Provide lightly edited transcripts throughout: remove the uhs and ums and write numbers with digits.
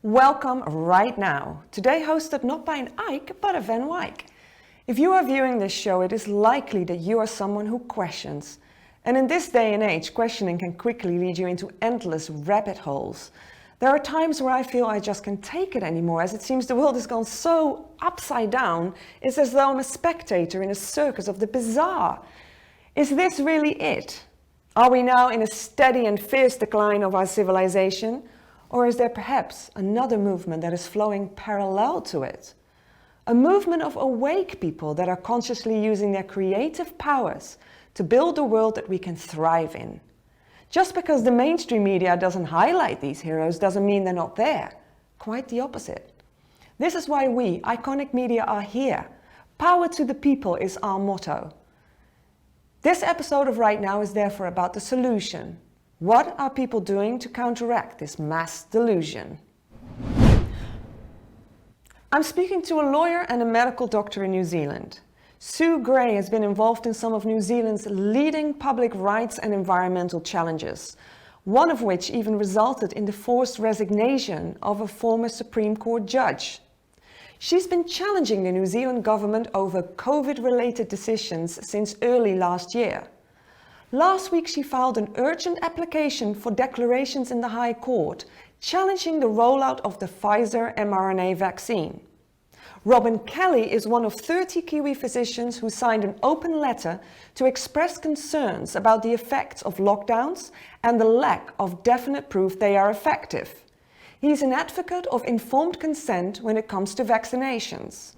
Welcome right now. Today hosted not by an Ike, but a Van Wijk. If you are viewing this show, it is likely that you are someone who questions. And in this day and age, questioning can quickly lead you into endless rabbit holes. There are times where I feel I just can't take it anymore, as it seems the world has gone so upside down. It's as though I'm a spectator in a circus of the bizarre. Is this really it? Are we now in a steady and fierce decline of our civilization? Or is there perhaps another movement that is flowing parallel to it? A movement of awake people that are consciously using their creative powers to build a world that we can thrive in. Just because the mainstream media doesn't highlight these heroes doesn't mean they're not there. Quite the opposite. This is why we, Iconic Media, are here. Power to the people is our motto. This episode of Right Now is therefore about the solution. What are people doing to counteract this mass delusion? I'm speaking to a lawyer and a medical doctor in New Zealand. Sue Gray has been involved in some of New Zealand's leading public rights and environmental challenges, one of which even resulted in the forced resignation of a former Supreme Court judge. She's been challenging the New Zealand government over COVID-related decisions since early last year. Last week she filed an urgent application for declarations in the High Court, challenging the rollout of the Pfizer mRNA vaccine. Robin Kelly is one of 30 Kiwi physicians who signed an open letter to express concerns about the effects of lockdowns and the lack of definite proof they are effective. He's an advocate of informed consent when it comes to vaccinations.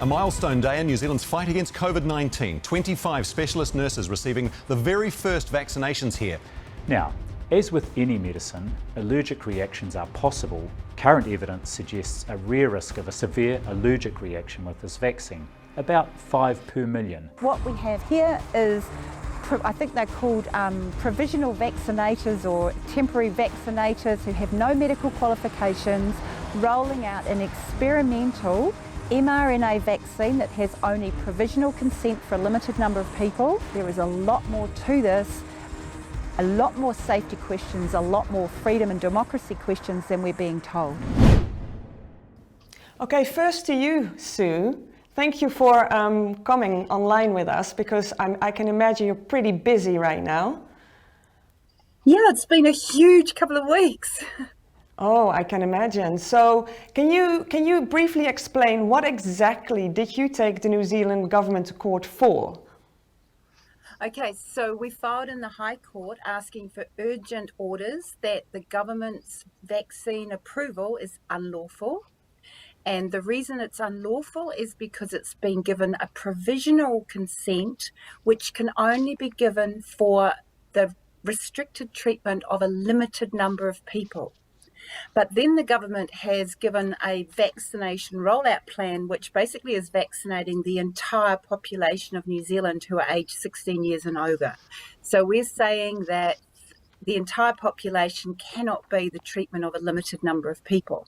A milestone day in New Zealand's fight against COVID-19. 25 specialist nurses receiving the very first vaccinations here. Now, as with any medicine, allergic reactions are possible. Current evidence suggests a rare risk of a severe allergic reaction with this vaccine, about 5 per million. What we have here is, I think they're called provisional vaccinators or temporary vaccinators who have no medical qualifications, rolling out an experimental mRNA vaccine that has only provisional consent for a limited number of people. There is a lot more to this, a lot more safety questions, a lot more freedom and democracy questions than we're being told. Okay, first to you, Sue. Thank you for coming online with us, because I can imagine you're pretty busy right now. Yeah, it's been a huge couple of weeks. Oh, I can imagine. So can you briefly explain what exactly did you take the New Zealand government to court for? Okay, so we filed in the High Court asking for urgent orders that the government's vaccine approval is unlawful. And the reason it's unlawful is because it's been given a provisional consent, which can only be given for the restricted treatment of a limited number of people. But then the government has given a vaccination rollout plan, which basically is vaccinating the entire population of New Zealand who are aged 16 years and over. So we're saying that the entire population cannot be the treatment of a limited number of people.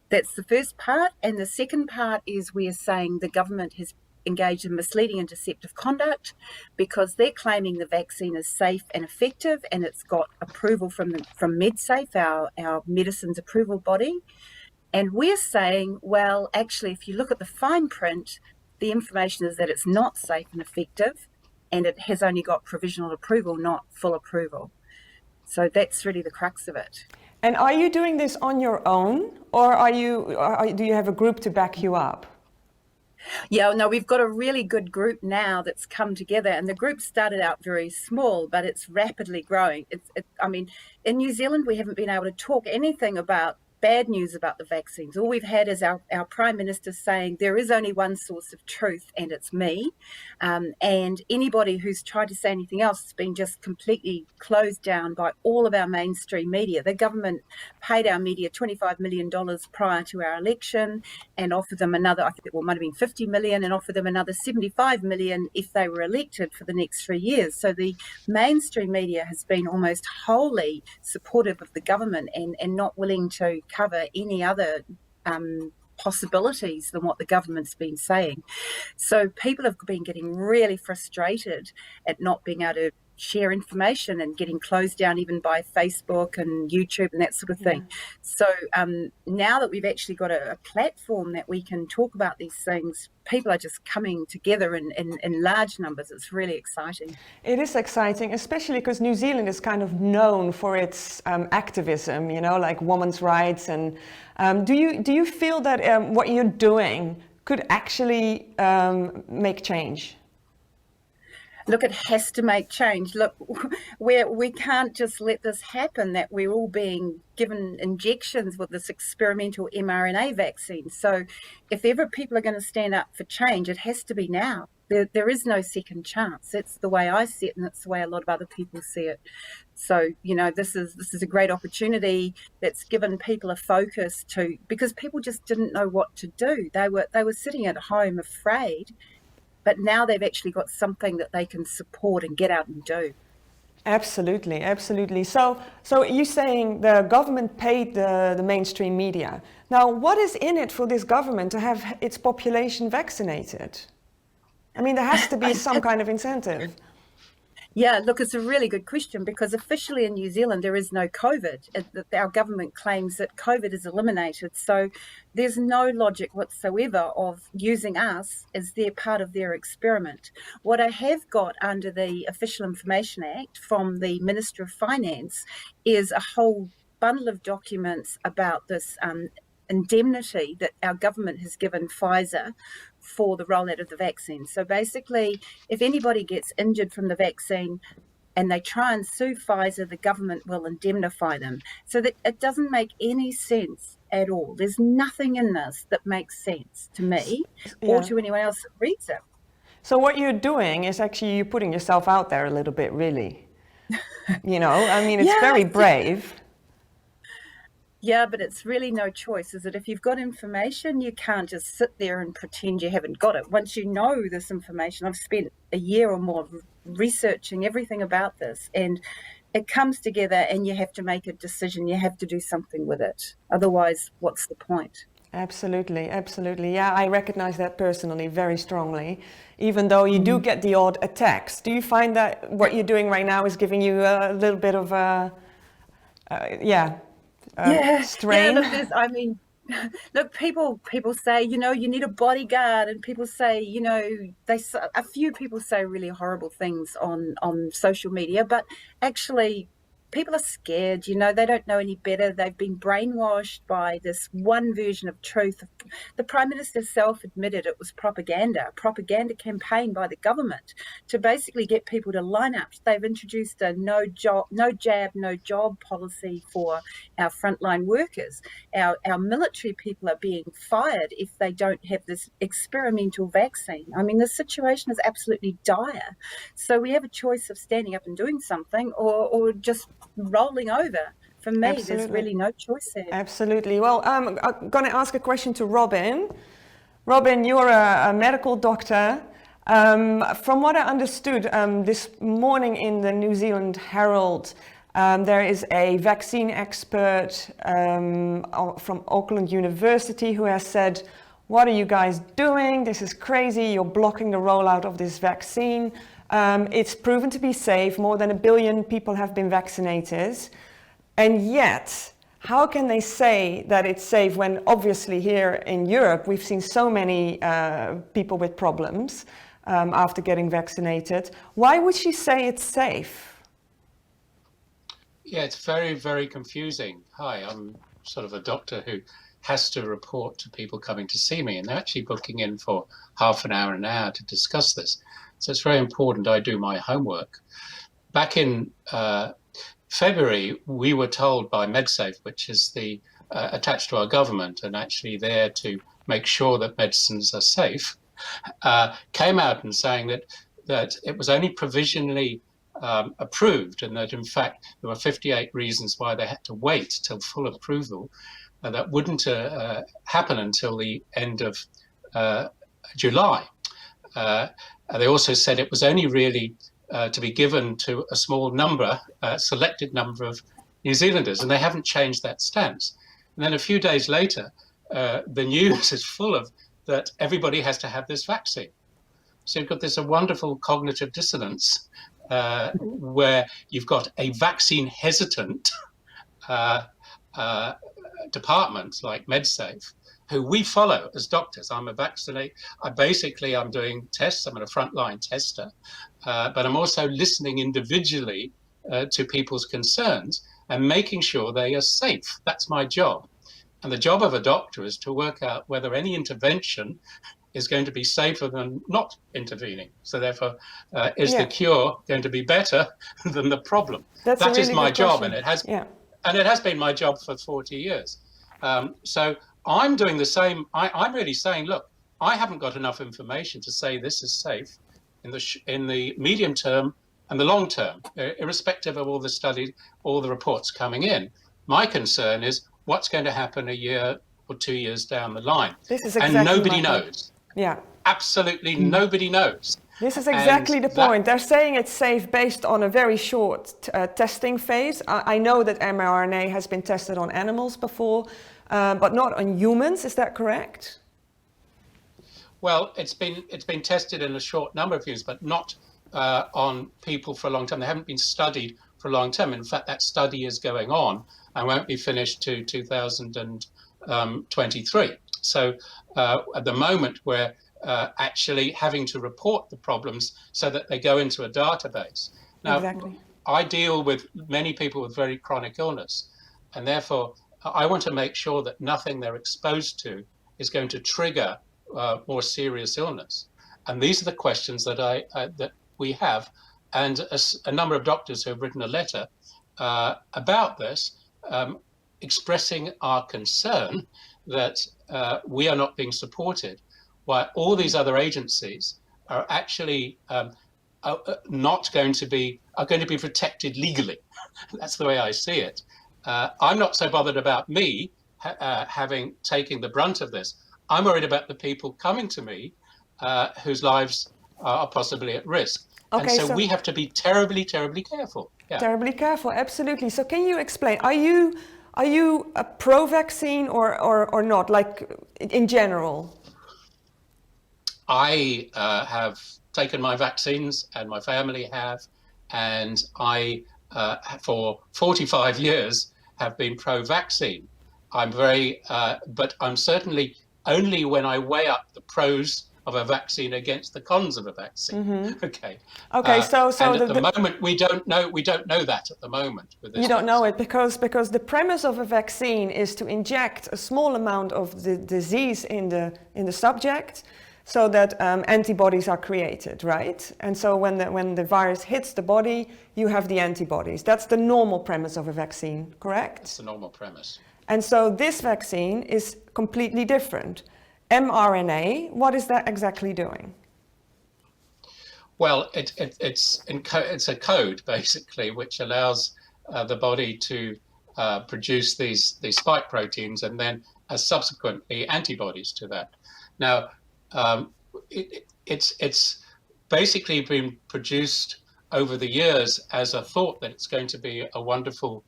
That's the first part. And the second part is we're saying the government has engaged in misleading and deceptive conduct because they're claiming the vaccine is safe and effective, and it's got approval from MedSafe, our medicines approval body. And we're saying, well, actually, if you look at the fine print, the information is that it's not safe and effective, and it has only got provisional approval, not full approval. So that's really the crux of it. And are you doing this on your own, or do you have a group to back you up? Yeah, no, we've got a really good group now that's come together, and the group started out very small, but it's rapidly growing. In New Zealand, we haven't been able to talk anything about bad news about the vaccines. All we've had is our Prime Minister saying there is only one source of truth, and it's me. And anybody who's tried to say anything else has been just completely closed down by all of our mainstream media. The government paid our media $25 million prior to our election and offered them another, I think it might have been $50 million, and offered them another $75 million if they were elected for the next 3 years. So the mainstream media has been almost wholly supportive of the government and not willing to cover any other possibilities than what the government's been saying. So people have been getting really frustrated at not being able to share information and getting closed down even by Facebook and YouTube and that sort of thing. So now that we've actually got a platform that we can talk about these things, people are just coming together in large numbers. It's really exciting. It is exciting, especially because New Zealand is kind of known for its activism, you know, like women's rights. And do you feel that what you're doing could actually make change? Look, it has to make change. Look, we can't just let this happen, that we're all being given injections with this experimental mRNA vaccine. So if ever people are going to stand up for change, it has to be now. There is no second chance. That's the way I see it, and that's the way a lot of other people see it. So, you know, this is a great opportunity that's given people a focus to, because people just didn't know what to do. They were sitting at home afraid. But now they've actually got something that they can support and get out and do. Absolutely, absolutely. So you're saying the government paid the mainstream media. Now, what is in it for this government to have its population vaccinated? I mean, there has to be some kind of incentive. Yeah, look, it's a really good question, because officially in New Zealand there is no COVID. Our government claims that COVID is eliminated. So there's no logic whatsoever of using us as their part of their experiment. What I have got under the Official Information Act from the Minister of Finance is a whole bundle of documents about this indemnity that our government has given Pfizer for the rollout of the vaccine. So basically, if anybody gets injured from the vaccine and they try and sue Pfizer, the government will indemnify them. So that it doesn't make any sense at all. There's nothing in this that makes sense to me or to anyone else that reads it. So what you're doing is actually you're putting yourself out there a little bit, really. You know, I mean, it's very brave. Yeah, but it's really no choice, is it? If you've got information, you can't just sit there and pretend you haven't got it. Once you know this information, I've spent a year or more researching everything about this, and it comes together and you have to make a decision. You have to do something with it. Otherwise, what's the point? Absolutely, absolutely. Yeah, I recognize that personally very strongly, even though you do get the odd attacks. Do you find that what you're doing right now is giving you a little bit of strain? Yeah, look, people say, you know, you need a bodyguard, and people say, you know, a few people say really horrible things on social media, but actually people are scared, you know, they don't know any better. They've been brainwashed by this one version of truth. The Prime Minister herself admitted it was a propaganda campaign by the government to basically get people to line up. They've introduced a no jab, no job policy for our frontline workers. Our military people are being fired if they don't have this experimental vaccine. I mean, the situation is absolutely dire. So we have a choice of standing up and doing something or just rolling over. For me, there's really no choice there. Absolutely. Well, I'm going to ask a question to Robin. Robin, you're a medical doctor. From what I understood, this morning in the New Zealand Herald, there is a vaccine expert from Auckland University who has said, what are you guys doing? This is crazy. You're blocking the rollout of this vaccine. It's proven to be safe. More than 1 billion people have been vaccinated. And yet, how can they say that it's safe when obviously here in Europe, we've seen so many people with problems after getting vaccinated? Why would she say it's safe? Yeah, it's very, very confusing. Hi, I'm sort of a doctor who has to report to people coming to see me, and they're actually booking in for half an hour to discuss this. So it's very important I do my homework. Back in February, we were told by MedSafe, which is the attached to our government and actually there to make sure that medicines are safe, came out and saying that it was only provisionally approved, and that in fact there were 58 reasons why they had to wait till full approval. That wouldn't happen until the end of July. They also said it was only really to be given to a small number, selected number of New Zealanders, and they haven't changed that stance. And then a few days later, the news is full of that everybody has to have this vaccine. So you've got this wonderful cognitive dissonance where you've got a vaccine hesitant department like MedSafe, who we follow as doctors. I'm doing tests. I'm a frontline tester, but I'm also listening individually to people's concerns and making sure they are safe. That's my job. And the job of a doctor is to work out whether any intervention is going to be safer than not intervening. So therefore, is the cure going to be better than the problem? That is my job, and it has been my job for 40 years. So I'm doing the same. I'm really saying, look, I haven't got enough information to say this is safe in the medium term and the long term, irrespective of all the studies, all the reports coming in. My concern is what's going to happen a year or 2 years down the line. This is exactly and nobody knows. Yeah. Absolutely nobody knows. This is exactly the point. They're saying it's safe based on a very short testing phase. I know that mRNA has been tested on animals before, but not on humans. Is that correct? Well, it's been tested in a short number of years, but not on people for a long time. They haven't been studied for a long time. In fact, that study is going on and won't be finished to 2023. So at the moment, we're actually having to report the problems so that they go into a database. Now, I deal with many people with very chronic illness, and therefore I want to make sure that nothing they're exposed to is going to trigger more serious illness. And these are the questions that that we have, and a number of doctors who have written a letter about this, expressing our concern that we are not being supported, while all these other agencies are actually not going to be protected legally. That's the way I see it. I'm not so bothered about me having taken the brunt of this. I'm worried about the people coming to me whose lives are possibly at risk. Okay, and so we have to be terribly, terribly careful. Yeah. Terribly careful, absolutely. So can you explain, are you a pro-vaccine or not, like in general? I have taken my vaccines, and my family have, and I, for 45 years, have been pro-vaccine. I'm but I'm certainly only when I weigh up the pros of a vaccine against the cons of a vaccine. Mm-hmm. Okay. Okay. So and at the moment we don't know that at the moment. With this you don't know it because the premise of a vaccine is to inject a small amount of the disease in the subject, so that antibodies are created, right? And so when the virus hits the body, you have the antibodies. That's the normal premise of a vaccine, correct? That's the normal premise. And so this vaccine is completely different. mRNA, what is that exactly doing? Well, it's a code basically which allows the body to produce these spike proteins and then subsequently antibodies to that. Now, it's basically been produced over the years as a thought that it's going to be a wonderful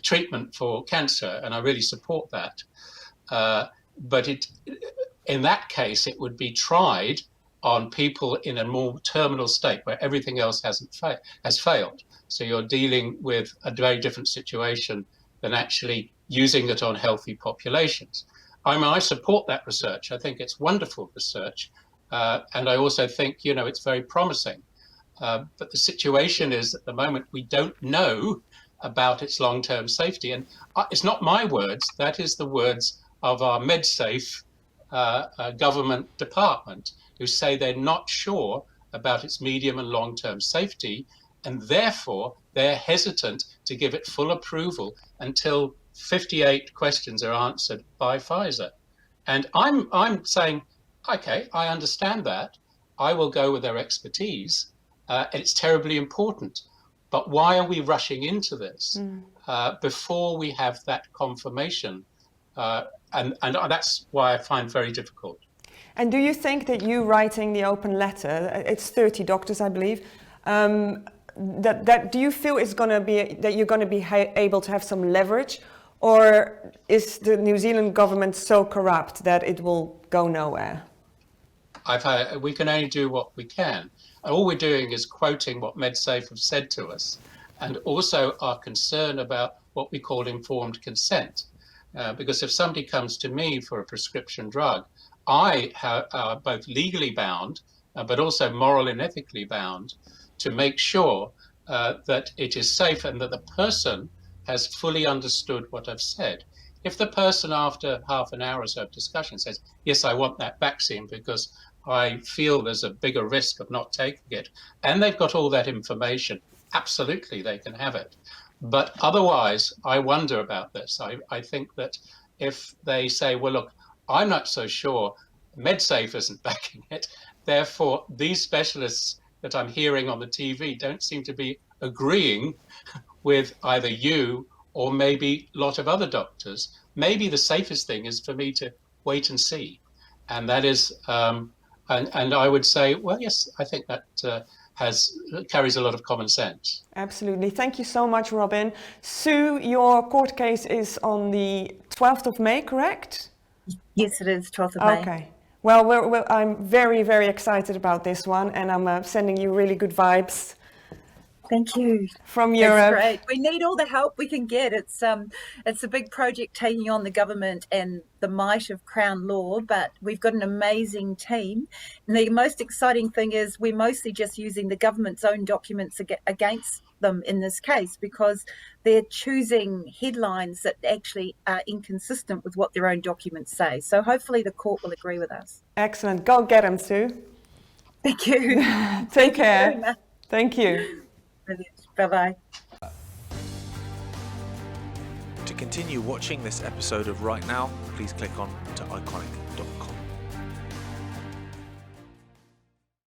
treatment for cancer, and I really support that. But in that case, it would be tried on people in a more terminal state where everything else has failed. So you're dealing with a very different situation than actually using it on healthy populations. I support that research. I think it's wonderful research. And I also think, it's very promising. But the situation is at the moment, we don't know about its long-term safety. And it's not my words, that is the words of our MedSafe government department, who say they're not sure about its medium and long-term safety, and therefore they're hesitant to give it full approval until 58 questions are answered by Pfizer. And I'm saying, okay, I understand that. I will go with their expertise. It's terribly important. But why are we rushing into this before we have that confirmation? And that's why I find very difficult. And do you think that you writing the open letter, it's 30 doctors, I believe, that do you feel is going to be that you're going to be able to have some leverage, or is the New Zealand government so corrupt that it will go nowhere? We can only do what we can. all we're doing is quoting what MedSafe have said to us, and also our concern about what we call informed consent. Because if somebody comes to me for a prescription drug, I are both legally bound, but also moral and ethically bound to make sure that it is safe and that the person has fully understood what I've said. If the person after half an hour or so of discussion says, yes, I want that vaccine because I feel there's a bigger risk of not taking it, and they've got all that information, absolutely they can have it. But otherwise, I wonder about this. I think that if they say, well, look, I'm not so sure, MedSafe isn't backing it, therefore these specialists that I'm hearing on the TV don't seem to be agreeing with either you or maybe a lot of other doctors. Maybe the safest thing is for me to wait and see. And that is, and I would say, well, yes, I think that carries a lot of common sense. Absolutely. Thank you so much, Robin. Sue, your court case is on the 12th of May, correct? Yes, it is 12th of May. Okay. Well, I'm very, very excited about this one, and I'm sending you really good vibes. Thank you. From Europe. That's great. We need all the help we can get. It's a big project taking on the government and the might of Crown Law, but we've got an amazing team. And the most exciting thing is we're mostly just using the government's own documents against them in this case, because they're choosing headlines that actually are inconsistent with what their own documents say. So hopefully the court will agree with us. Excellent. Go get them, Sue. Thank you. Take care. Thank you. Bye-bye. To continue watching this episode of Right Now, please click on to iconic.com.